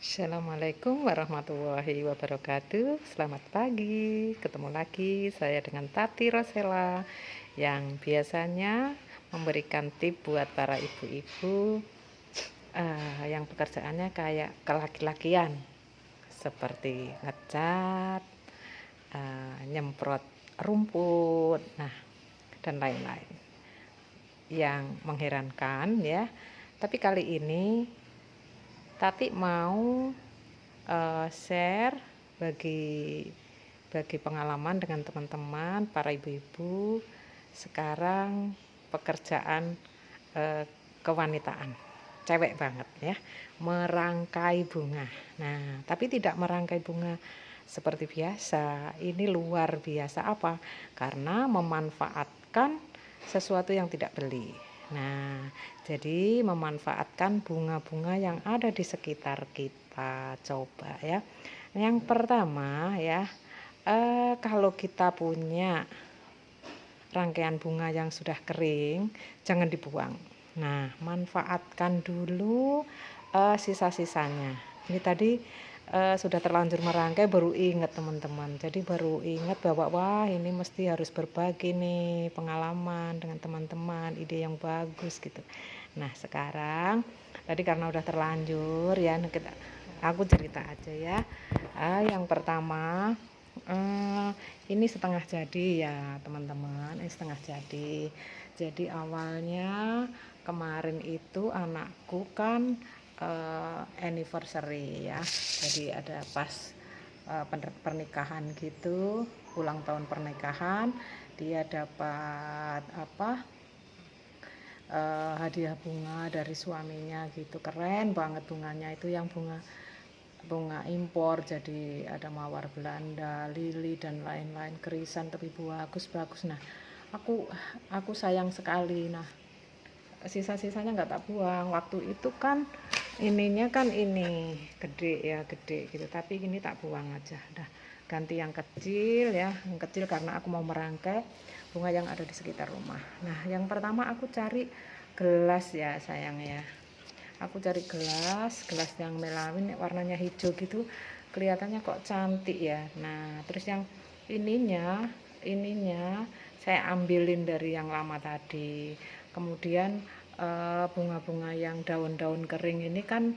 Assalamualaikum warahmatullahi wabarakatuh. Selamat pagi, ketemu lagi saya dengan Tati Rosela yang biasanya memberikan tip buat para ibu-ibu yang pekerjaannya kayak kelaki-lakian seperti ngecat, nyemprot rumput, nah dan lain-lain yang mengherankan ya. Tapi kali ini Tati mau share bagi pengalaman dengan teman-teman para ibu-ibu sekarang pekerjaan kewanitaan cewek banget ya, merangkai bunga. Nah, tapi tidak merangkai bunga seperti biasa, ini luar biasa. Apa? Karena memanfaatkan sesuatu yang tidak beli. Nah, jadi memanfaatkan bunga-bunga yang ada di sekitar kita. Coba ya. Yang pertama ya, kalau kita punya rangkaian bunga yang sudah kering, jangan dibuang. Nah, manfaatkan dulu sisa-sisanya. Ini tadi sudah terlanjur merangkai, baru ingat teman-teman. Jadi baru ingat bahwa wah ini mesti harus berbagi nih pengalaman dengan teman-teman, ide yang bagus gitu. Nah sekarang tadi karena udah terlanjur ya, aku cerita aja ya. Yang pertama ini setengah jadi ya teman-teman, ini setengah jadi. Jadi awalnya kemarin itu anakku kan anniversary ya, jadi ada pas pernikahan gitu, ulang tahun pernikahan, dia dapat hadiah bunga dari suaminya gitu, keren banget bunganya itu, yang bunga impor, jadi ada mawar Belanda, lili dan lain-lain, kerisan, tapi bagus. Nah aku sayang sekali. Nah sisa-sisanya nggak tak buang. Waktu itu kan ininya kan ini gede gitu, tapi ini tak buang aja, udah ganti yang kecil ya, yang kecil karena aku mau merangkai bunga yang ada di sekitar rumah. Nah yang pertama aku cari gelas ya sayang ya, aku cari gelas yang melamin warnanya hijau gitu, kelihatannya kok cantik ya. Nah terus yang ininya saya ambilin dari yang lama tadi. Kemudian bunga-bunga yang daun-daun kering ini kan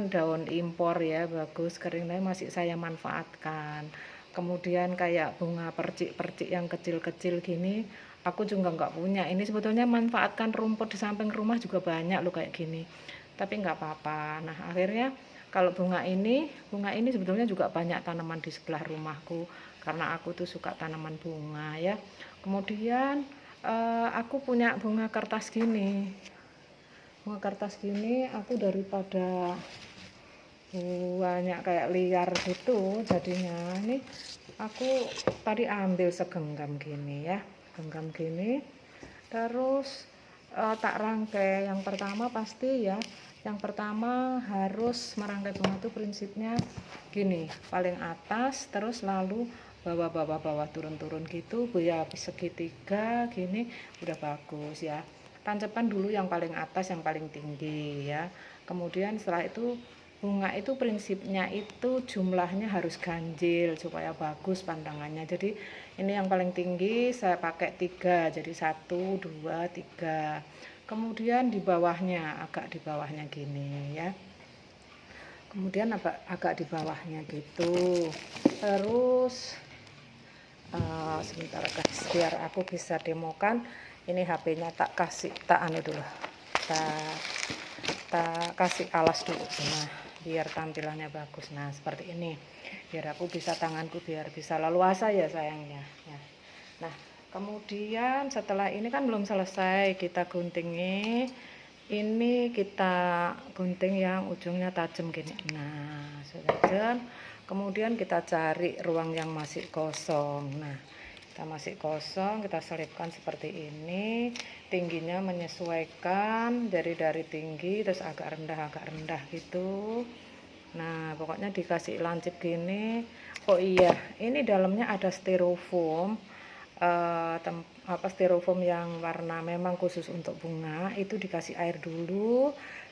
daun impor ya, bagus kering, tapi masih saya manfaatkan. Kemudian kayak bunga percik-percik yang kecil-kecil gini aku juga nggak punya. Ini sebetulnya manfaatkan rumput di samping rumah juga banyak loh kayak gini, tapi nggak apa-apa. Nah akhirnya kalau bunga ini sebetulnya juga banyak tanaman di sebelah rumahku karena aku tuh suka tanaman bunga ya. Kemudian aku punya bunga kertas gini, aku daripada banyak kayak liar gitu jadinya, ini aku tadi ambil segenggam gini ya, genggam gini, terus tak rangkai. Yang pertama pasti ya, yang pertama harus merangkai bunga itu prinsipnya gini, paling atas terus lalu bawah turun gitu ya, segitiga gini udah bagus ya. Tancapan dulu yang paling atas, yang paling tinggi ya. Kemudian setelah itu bunga itu prinsipnya itu jumlahnya harus ganjil supaya bagus pandangannya. Jadi ini yang paling tinggi saya pakai 3, jadi 1 2 3. Kemudian di bawahnya, agak di bawahnya gini ya, kemudian agak di bawahnya gitu. Terus sebentar guys, biar aku bisa demokan. Ini HP-nya tak anu dulu, tak kasih alas dulu. Nah biar tampilannya bagus. Nah seperti ini, biar aku bisa, tanganku biar bisa leluasa ya sayangnya ya. Nah kemudian setelah ini kan belum selesai kita guntingnya, ini kita gunting yang ujungnya tajam gini. Nah sudah tajam, kemudian kita cari ruang yang masih kosong. Nah kita masih kosong, kita selipkan seperti ini, tingginya menyesuaikan dari tinggi terus agak rendah gitu. Nah pokoknya dikasih lancip gini. Oh iya, ini dalamnya ada styrofoam, styrofoam yang warna memang khusus untuk bunga, itu dikasih air dulu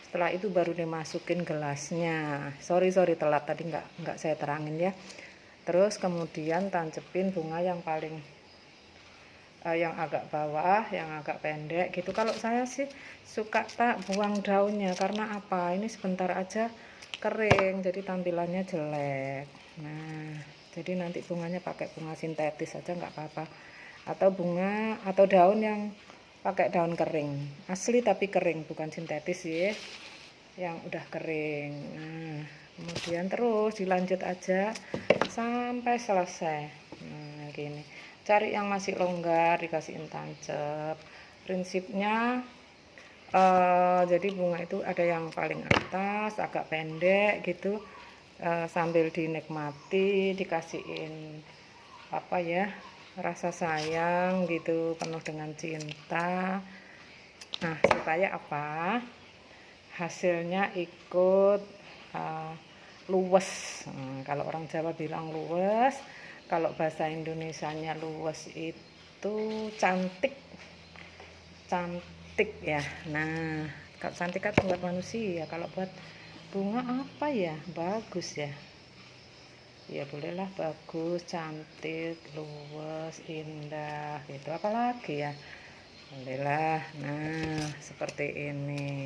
Setelah itu baru dimasukin gelasnya. Sorry telat tadi nggak saya terangin ya. Terus kemudian tancepin bunga yang paling yang agak bawah, yang agak pendek gitu. Kalau saya sih suka tak buang daunnya, karena apa? Ini sebentar aja kering, jadi tampilannya jelek. Nah, jadi nanti bunganya pakai bunga sintetis aja nggak apa-apa. Atau bunga atau daun yang pakai daun kering, asli tapi kering, bukan sintetis ya, yang udah kering. Nah, kemudian terus dilanjut aja sampai selesai. Nah, gini. Cari yang masih longgar, dikasihin tancep. Prinsipnya jadi bunga itu ada yang paling atas, agak pendek gitu, sambil dinikmati, dikasihin apa ya, rasa sayang gitu, penuh dengan cinta. Nah, supaya apa? Hasilnya ikut luwes. Kalau orang Jawa bilang luwes, kalau bahasa Indonesianya luwes itu cantik ya. Nah, kalau cantik kan buat manusia, kalau buat bunga apa ya, bagus ya, ya bolehlah, bagus, cantik, luwes, indah gitu, apalagi ya, bolehlah. Nah, seperti ini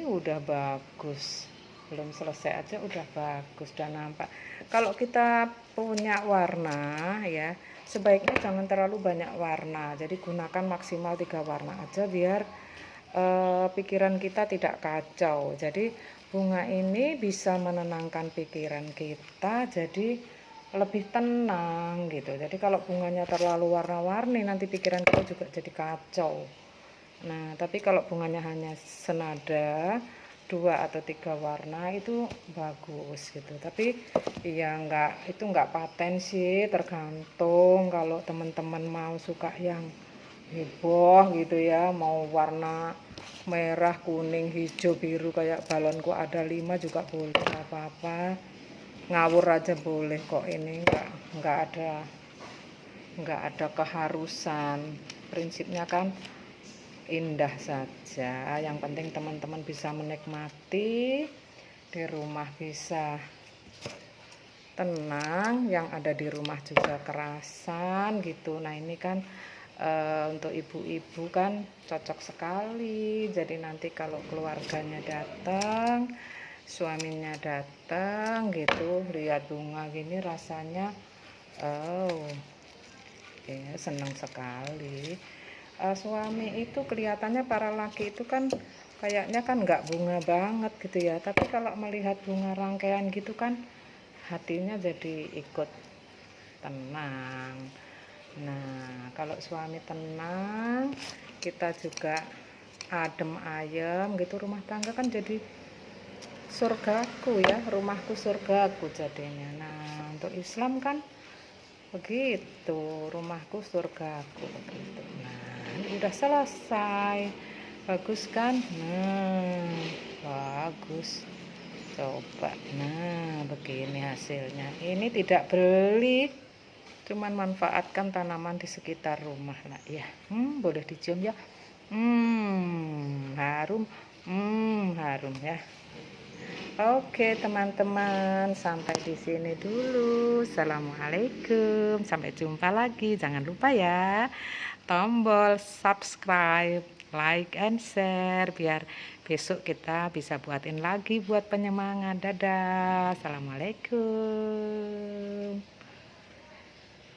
udah bagus, belum selesai aja udah bagus, udah nampak. Kalau kita punya warna ya, sebaiknya jangan terlalu banyak warna, jadi gunakan maksimal 3 warna aja biar pikiran kita tidak kacau. Jadi bunga ini bisa menenangkan pikiran kita, jadi lebih tenang gitu. Jadi kalau bunganya terlalu warna-warni, nanti pikiran kita juga jadi kacau. Nah, tapi kalau bunganya hanya senada 2 atau 3 warna itu bagus gitu. Tapi ya itu nggak paten sih, tergantung. Kalau teman-teman mau suka yang heboh gitu ya, mau warna merah, kuning, hijau, biru kayak balonku ada 5 juga boleh, apa-apa. Ngawur aja boleh kok, ini nggak ada keharusan. Prinsipnya kan indah saja, yang penting teman-teman bisa menikmati, di rumah bisa tenang, yang ada di rumah juga kerasan gitu. Nah, ini kan untuk ibu-ibu kan cocok sekali, jadi nanti kalau keluarganya datang, suaminya datang gitu, lihat bunga gini rasanya ya senang sekali. Suami itu kelihatannya, para laki itu kan kayaknya kan nggak bunga banget gitu ya, tapi kalau melihat bunga rangkaian gitu kan hatinya jadi ikut tenang. Nah, kalau suami tenang, kita juga adem ayem gitu, rumah tangga kan jadi surgaku ya, rumahku surgaku jadinya. Nah, untuk Islam kan begitu, rumahku surgaku begitu. Nah, ini udah selesai, bagus kan? Nah, bagus, coba. Nah, begini hasilnya. Ini tidak beli, cuman manfaatkan tanaman di sekitar rumah lah ya. Boleh dicium ya. Harum, harum ya. Oke teman-teman, sampai di sini dulu. Assalamualaikum, sampai jumpa lagi. Jangan lupa ya, tombol subscribe, like, and share, biar besok kita bisa buatin lagi buat penyemangat. Dadah, assalamualaikum.